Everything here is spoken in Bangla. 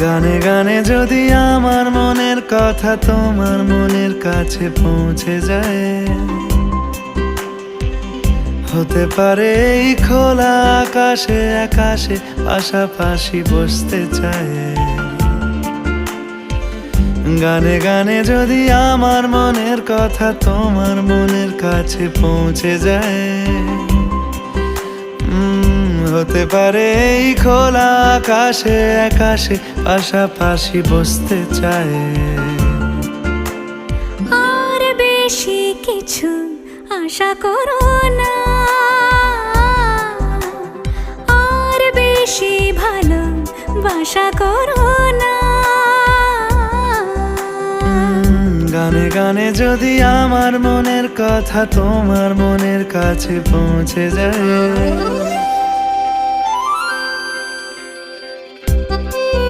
গানে গানে যদি আমার মনের কথা তোমার মনের কাছে পৌঁছে যায়, হতে পারে এই খোলা আকাশে আকাশে পাশাপাশি বসতে চায়। গানে গানে যদি আমার মনের কথা তোমার মনের কাছে পৌঁছে যায়, হতে পারে এই খোলা আকাশে আকাশে পাশাপাশি বসতে চায়। আর বেশি কিছু আশা করো না, আর বেশি ভালোবাসা করো না। গানে গানে যদি আমার মনের কথা তোমার মনের কাছে পৌঁছে যায়,